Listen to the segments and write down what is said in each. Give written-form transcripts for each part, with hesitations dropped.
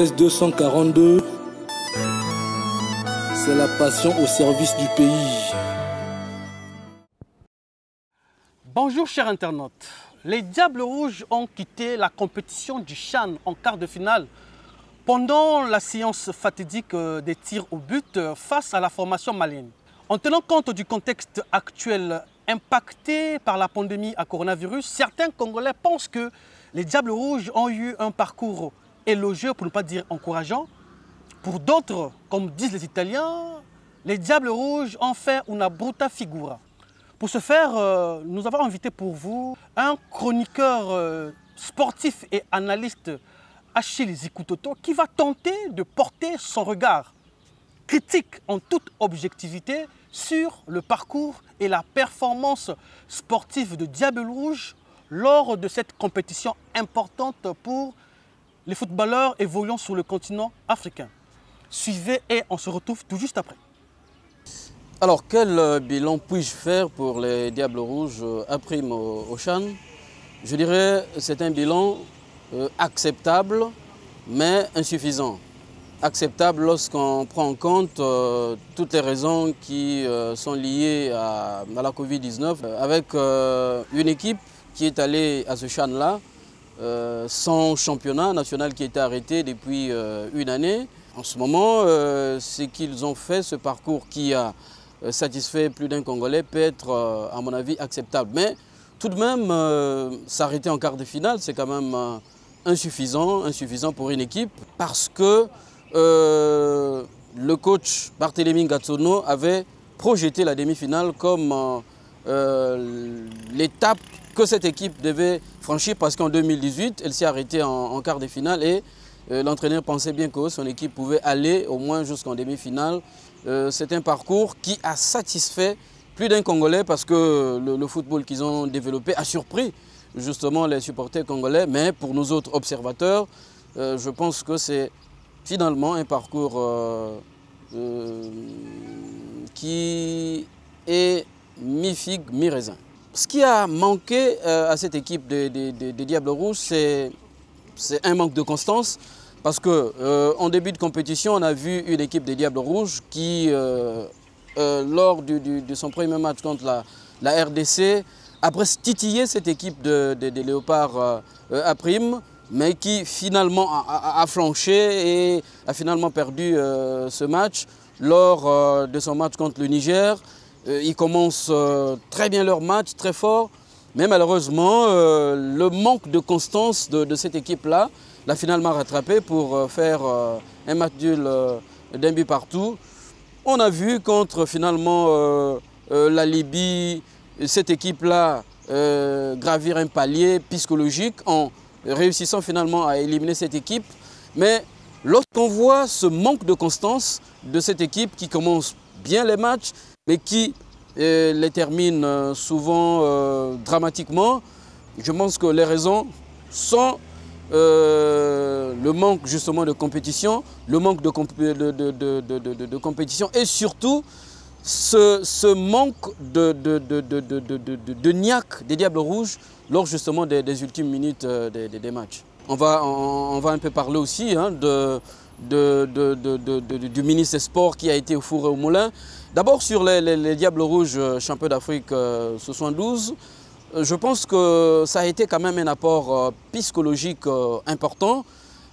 CS 242, c'est la passion au service du pays. Bonjour chers internautes. Les Diables Rouges ont quitté la compétition du CHAN en quart de finale pendant la séance fatidique des tirs au but face à la formation malienne. En tenant compte du contexte actuel impacté par la pandémie à coronavirus, certains Congolais pensent que les Diables Rouges ont eu un parcours élogieux, pour ne pas dire encourageant. Pour d'autres, comme disent les Italiens, les Diables Rouges ont fait una brutta figura. Pour ce faire, nous avons invité pour vous un chroniqueur sportif et analyste, Achille Zikutoto, qui va tenter de porter son regard critique en toute objectivité sur le parcours et la performance sportive de Diables Rouges lors de cette compétition importante pour les footballeurs évoluant sur le continent africain. Suivez et on se retrouve tout juste après. Alors, quel bilan puis-je faire pour les Diables Rouges à prime au CHAN? Je dirais que c'est un bilan acceptable, mais insuffisant. Acceptable lorsqu'on prend en compte toutes les raisons qui sont liées à la Covid-19, avec une équipe qui est allée à ce CHAN-là sans championnat national qui était arrêté depuis une année. En ce moment, ce qu'ils ont fait, ce parcours qui a satisfait plus d'un Congolais, peut être, à mon avis, acceptable. Mais tout de même, s'arrêter en quart de finale, c'est quand même insuffisant pour une équipe, parce que le coach Barthélémy Gatsono avait projeté la demi-finale comme l'étape que cette équipe devait franchir, parce qu'en 2018, elle s'est arrêtée en quart de finale et l'entraîneur pensait bien que son équipe pouvait aller au moins jusqu'en demi-finale. C'est un parcours qui a satisfait plus d'un Congolais, parce que le football qu'ils ont développé a surpris justement les supporters congolais. Mais pour nous autres observateurs, je pense que c'est finalement un parcours qui est mi-figue, mi-raisin. Ce qui a manqué à cette équipe des Diables Rouges, c'est un manque de constance. Parce qu'en début de compétition, on a vu une équipe des Diables Rouges qui, lors de son premier match contre la RDC, a presque titillé cette équipe des Léopards à prime, mais qui finalement a flanché et a finalement perdu ce match. Lors de son match contre le Niger, ils commencent très bien leur match, très fort, mais malheureusement, le manque de constance de cette équipe-là l'a finalement rattrapé pour faire un match nul d'un but partout. On a vu contre finalement la Libye, cette équipe-là gravir un palier psychologique en réussissant finalement à éliminer cette équipe. Mais lorsqu'on voit ce manque de constance de cette équipe qui commence bien les matchs, mais qui les termine souvent dramatiquement, je pense que les raisons sont le manque justement de compétition, le manque de compétition et surtout ce manque de niaque des Diables Rouges lors justement des ultimes minutes des matchs. On va un peu parler aussi hein, du ministre des Sports qui a été au four et au moulin. D'abord sur les Diables Rouges champions d'Afrique 72. Je pense que ça a été quand même un apport psychologique important,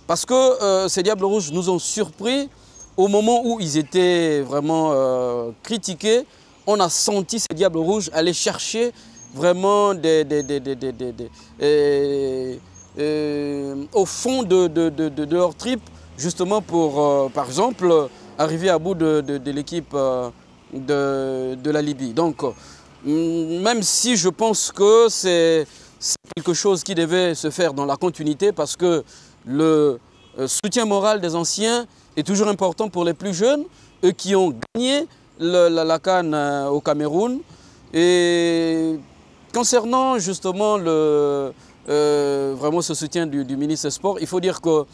parce que ces Diables Rouges nous ont surpris au moment où ils étaient vraiment critiqués. On a senti ces Diables Rouges aller chercher vraiment au fond de leur trip, justement pour, par exemple, arriver à bout de l'équipe de la Libye. Donc, même si je pense que c'est quelque chose qui devait se faire dans la continuité, parce que le soutien moral des anciens est toujours important pour les plus jeunes, eux qui ont gagné la CAN au Cameroun. Et concernant justement vraiment ce soutien du ministre des Sports, il faut dire que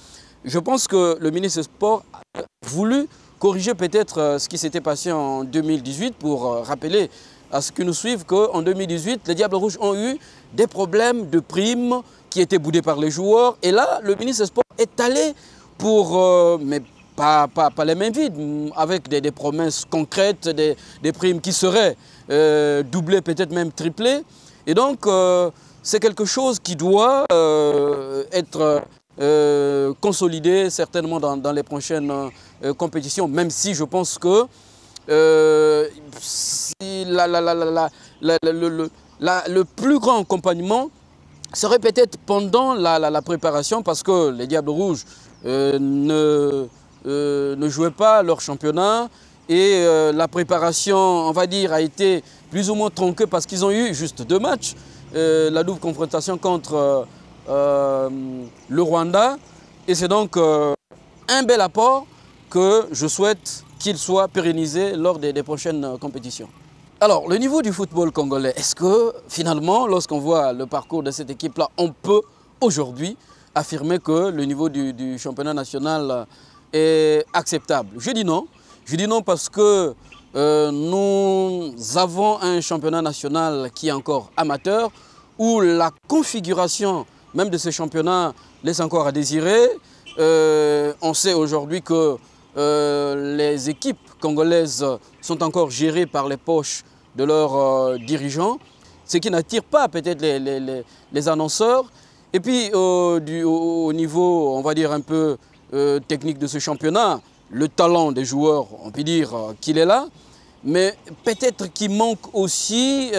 je pense que le ministre des Sports a voulu corriger peut-être ce qui s'était passé en 2018 pour rappeler à ceux qui nous suivent qu'en 2018, les Diables Rouges ont eu des problèmes de primes qui étaient boudés par les joueurs. Et là, le ministre des Sports est allé mais pas les mains vides, avec des promesses concrètes, des primes qui seraient doublées, peut-être même triplées. Et donc, c'est quelque chose qui doit être consolidé certainement dans les prochaines compétitions, même si je pense que le plus grand accompagnement serait peut-être pendant la préparation, parce que les Diables Rouges ne jouaient pas leur championnat et la préparation, on va dire, a été plus ou moins tronquée parce qu'ils ont eu juste 2 matchs. La double confrontation contre le Rwanda. Et c'est donc un bel apport que je souhaite qu'il soit pérennisé lors des prochaines compétitions. Alors, le niveau du football congolais, est-ce que finalement, lorsqu'on voit le parcours de cette équipe-là, on peut aujourd'hui affirmer que le niveau du championnat national est acceptable? Je dis non. Je dis non parce que nous avons un championnat national qui est encore amateur, où la configuration même de ce championnat laisse encore à désirer. On sait aujourd'hui que les équipes congolaises sont encore gérées par les poches de leurs dirigeants, ce qui n'attire pas peut-être les annonceurs. Et puis au niveau, on va dire, un peu technique de ce championnat, le talent des joueurs, on peut dire qu'il est là, mais peut-être qu'il manque aussi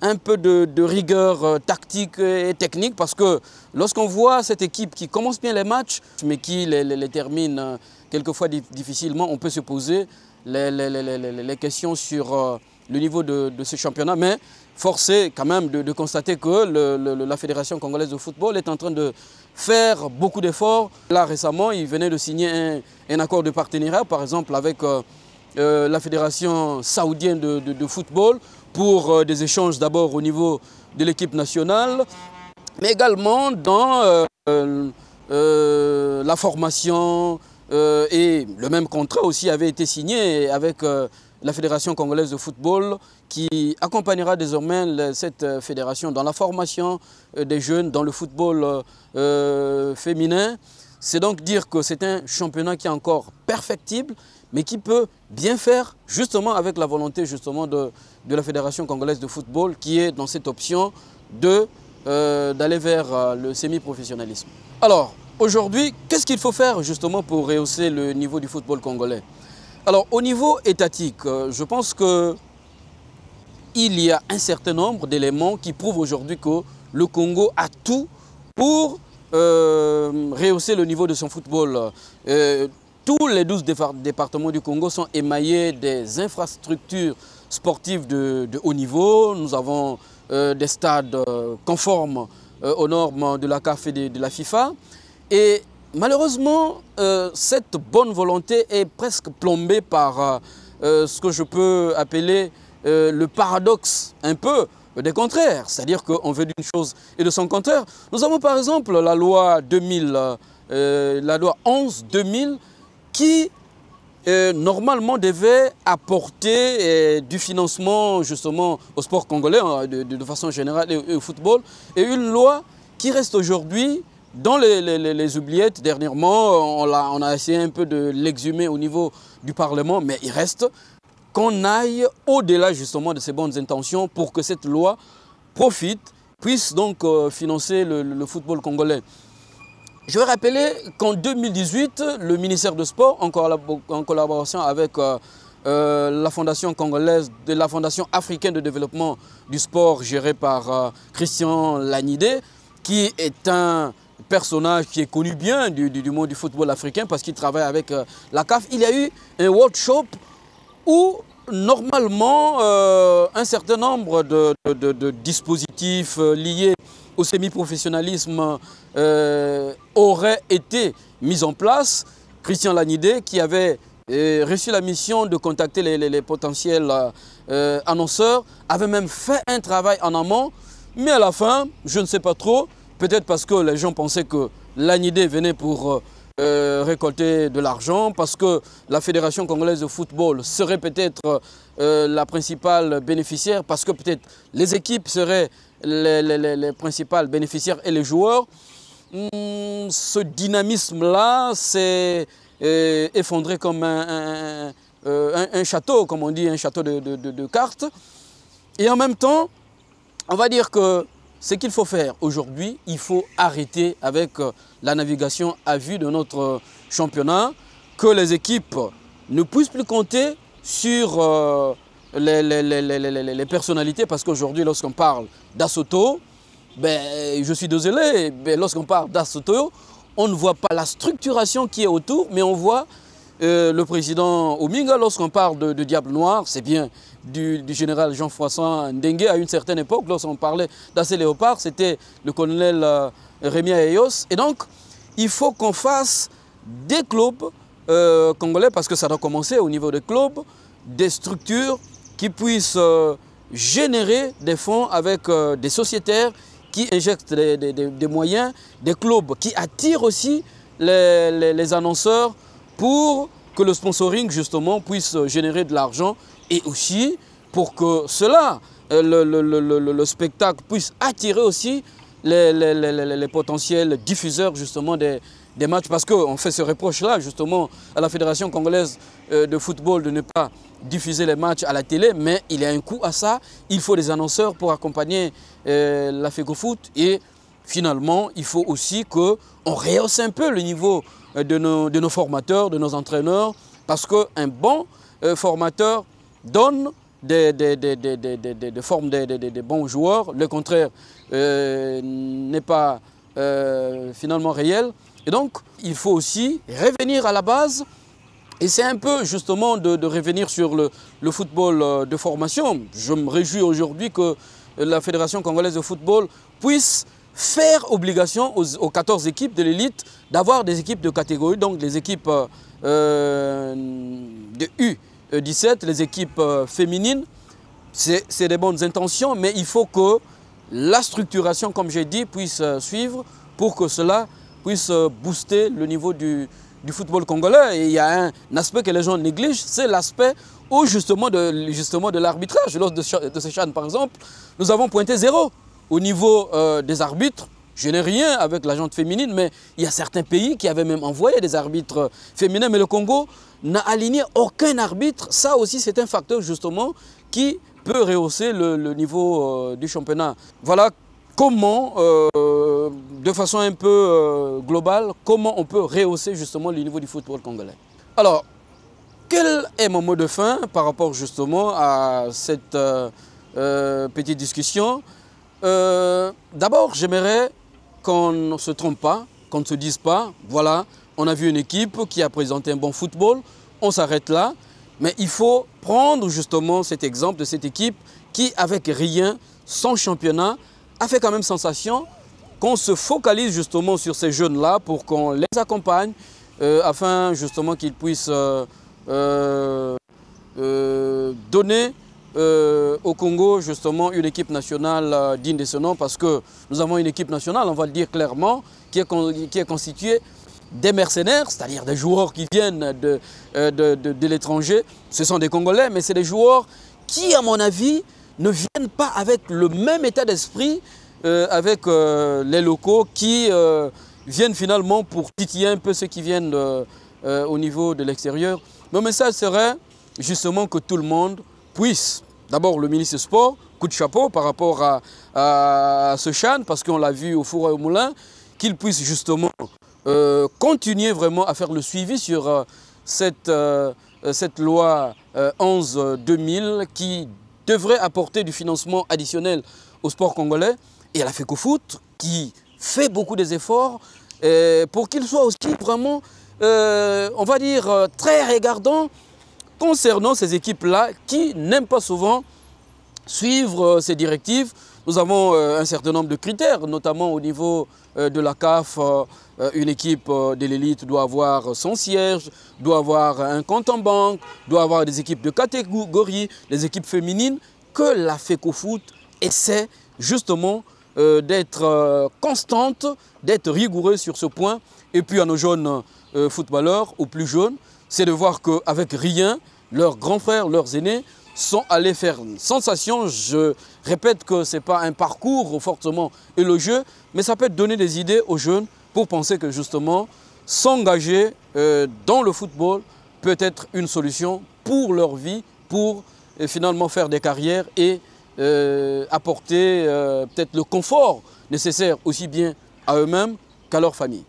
un peu de rigueur tactique et technique, parce que lorsqu'on voit cette équipe qui commence bien les matchs, mais qui les termine quelquefois difficilement, on peut se poser les questions sur le niveau de ce championnat. Mais force est quand même de constater que la Fédération congolaise de football est en train de faire beaucoup d'efforts. Là récemment, il venait de signer un accord de partenariat, par exemple avec la Fédération saoudienne de football, pour des échanges d'abord au niveau de l'équipe nationale, mais également dans la formation, et le même contrat aussi avait été signé avec la Fédération congolaise de football, qui accompagnera désormais cette fédération dans la formation des jeunes, dans le football féminin. C'est donc dire que c'est un championnat qui est encore perfectible, mais qui peut bien faire justement avec la volonté justement de la Fédération congolaise de football, qui est dans cette option d'aller vers le semi-professionnalisme. Alors, aujourd'hui, qu'est-ce qu'il faut faire justement pour rehausser le niveau du football congolais? Alors, au niveau étatique, je pense qu'il y a un certain nombre d'éléments qui prouvent aujourd'hui que le Congo a tout pour rehausser le niveau de son football. Tous les 12 départements du Congo sont émaillés des infrastructures sportives de haut niveau. Nous avons des stades conformes aux normes de la CAF et de la FIFA. Et malheureusement, cette bonne volonté est presque plombée par ce que je peux appeler le paradoxe un peu des contraires. C'est-à-dire qu'on veut d'une chose et de son contraire. Nous avons par exemple la loi 11-2000 qui normalement devait apporter du financement justement au sport congolais de façon générale et au football. Et une loi qui reste aujourd'hui dans les oubliettes. Dernièrement, on a essayé un peu de l'exhumer au niveau du Parlement, mais il reste qu'on aille au-delà justement de ces bonnes intentions pour que cette loi puisse donc financer le football congolais. Je vais rappeler qu'en 2018, le ministère de Sport, en collaboration avec la Fondation congolaise, la Fondation africaine de développement du sport gérée par Christian Lanidé, qui est un personnage qui est connu bien du monde du football africain parce qu'il travaille avec la CAF, il y a eu un workshop où normalement un certain nombre de dispositifs liés au semi-professionnalisme aurait été mis en place. Christian Lanidé, qui avait reçu la mission de contacter les potentiels annonceurs, avait même fait un travail en amont, mais à la fin, je ne sais pas trop, peut-être parce que les gens pensaient que Lanidé venait pour récolter de l'argent, parce que la Fédération congolaise de football serait peut-être la principale bénéficiaire, parce que peut-être les équipes seraient les principales bénéficiaires et les joueurs. ce dynamisme-là s'est effondré comme un château, comme on dit, un château de cartes. Et en même temps, on va dire que ce qu'il faut faire aujourd'hui, il faut arrêter avec la navigation à vue de notre championnat, que les équipes ne puissent plus compter sur les personnalités, parce qu'aujourd'hui, lorsqu'on parle d'Assoto, ben, je suis désolé, lorsqu'on parle d'Assoto, on ne voit pas la structuration qui est autour, mais on voit le président Ominga. Lorsqu'on parle de Diable Noir, c'est bien du général Jean-François Ndengue. À une certaine époque, lorsqu'on parlait d'Assé Léopard, c'était le colonel Rémi Ayos. Et donc, il faut qu'on fasse des clubs congolais, parce que ça doit commencer au niveau des clubs, des structures qui puissent générer des fonds avec des sociétaires qui injectent des moyens, des clubs qui attirent aussi les annonceurs pour que le sponsoring justement puisse générer de l'argent, et aussi pour que cela, le spectacle puisse attirer aussi les potentiels diffuseurs justement des matchs, parce qu'on fait ce reproche-là justement à la Fédération congolaise de football de ne pas diffuser les matchs à la télé, mais il y a un coût à ça. Il faut des annonceurs pour accompagner la FECOFOOT, et finalement il faut aussi qu'on rehausse un peu le niveau de nos formateurs, de nos entraîneurs, parce qu'un bon formateur donne des bons joueurs, le contraire n'est pas finalement réel. Et donc, il faut aussi revenir à la base, et c'est un peu justement de revenir sur le football de formation. Je me réjouis aujourd'hui que la Fédération congolaise de football puisse faire obligation aux 14 équipes de l'élite d'avoir des équipes de catégorie, donc des équipes de U17, les équipes féminines. C'est des bonnes intentions, mais il faut que la structuration, comme j'ai dit, puisse suivre pour que cela puisse booster le niveau du football congolais. Et il y a un aspect que les gens négligent, c'est l'aspect où justement de l'arbitrage. Lors de ce CHAN, par exemple, nous avons pointé 0 au niveau des arbitres. Je n'ai rien avec la gente féminine, mais il y a certains pays qui avaient même envoyé des arbitres féminins, mais le Congo n'a aligné aucun arbitre. Ça aussi, c'est un facteur justement qui peut rehausser le niveau du championnat. Voilà comment, de façon un peu globale, comment on peut rehausser justement le niveau du football congolais. Alors, quel est mon mot de fin par rapport justement à cette petite discussion? D'abord, j'aimerais qu'on ne se trompe pas, qu'on ne se dise pas, voilà, on a vu une équipe qui a présenté un bon football, on s'arrête là. Mais il faut prendre justement cet exemple de cette équipe qui, avec rien, sans championnat, a fait quand même sensation, qu'on se focalise justement sur ces jeunes-là pour qu'on les accompagne afin justement qu'ils puissent donner au Congo justement une équipe nationale digne de ce nom, parce que nous avons une équipe nationale, on va le dire clairement, qui est constituée des mercenaires, c'est-à-dire des joueurs qui viennent de l'étranger. Ce sont des Congolais, mais c'est des joueurs qui, à mon avis, ne viennent pas avec le même état d'esprit avec les locaux qui viennent finalement pour titiller un peu ceux qui viennent au niveau de l'extérieur. Mon message serait justement que tout le monde puisse, d'abord le ministre des Sports, coup de chapeau par rapport à ce CHAN, parce qu'on l'a vu au four et au moulin, qu'il puisse justement continuer vraiment à faire le suivi sur cette loi 11-2000 qui devrait apporter du financement additionnel au sport congolais, et à la FECOFOOT qui fait beaucoup des efforts pour qu'il soit aussi vraiment, on va dire, très regardant concernant ces équipes-là qui n'aiment pas souvent suivre ces directives. Nous avons un certain nombre de critères, notamment au niveau de la CAF. Une équipe de l'élite doit avoir son siège, doit avoir un compte en banque, doit avoir des équipes de catégorie, les équipes féminines, que la FECOFOOT essaie justement d'être constante, d'être rigoureuse sur ce point. Et puis à nos jeunes footballeurs, aux plus jeunes, c'est de voir qu'avec rien, leurs grands frères, leurs aînés, sont allés faire une sensation. Je répète que ce n'est pas un parcours fortement élogieux, mais ça peut donner des idées aux jeunes pour penser que justement s'engager dans le football peut être une solution pour leur vie, pour finalement faire des carrières et apporter peut-être le confort nécessaire aussi bien à eux-mêmes qu'à leur famille.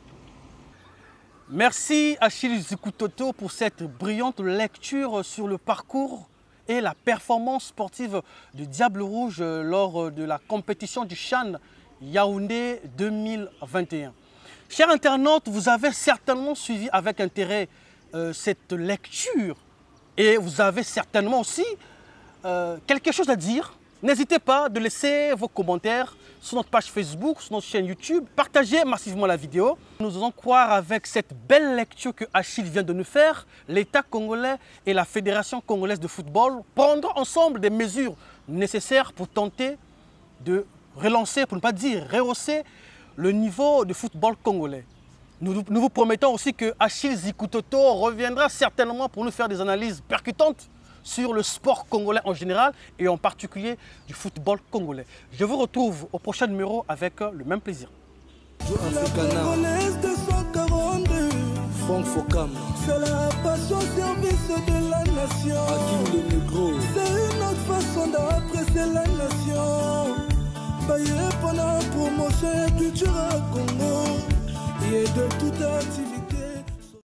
Merci Achille Zikutoto pour cette brillante lecture sur le parcours et la performance sportive du Diable Rouge lors de la compétition du CHAN Yaoundé 2021. Chers internautes, vous avez certainement suivi avec intérêt cette lecture et vous avez certainement aussi quelque chose à dire. N'hésitez pas de laisser vos commentaires sur notre page Facebook, sur notre chaîne YouTube. Partagez massivement la vidéo. Nous allons croire avec cette belle lecture que Achille vient de nous faire, l'État congolais et la Fédération congolaise de football prendront ensemble des mesures nécessaires pour tenter de relancer, pour ne pas dire rehausser, le niveau de football congolais. Nous vous promettons aussi que Achille Zikutoto reviendra certainement pour nous faire des analyses percutantes sur le sport congolais en général et en particulier du football congolais. Je vous retrouve au prochain numéro avec le même plaisir. C'est la passion service de la nation. C'est une autre façon d'apprécier la nation. Bayer pendant la promotion et culture à Congo. Et de toute activité.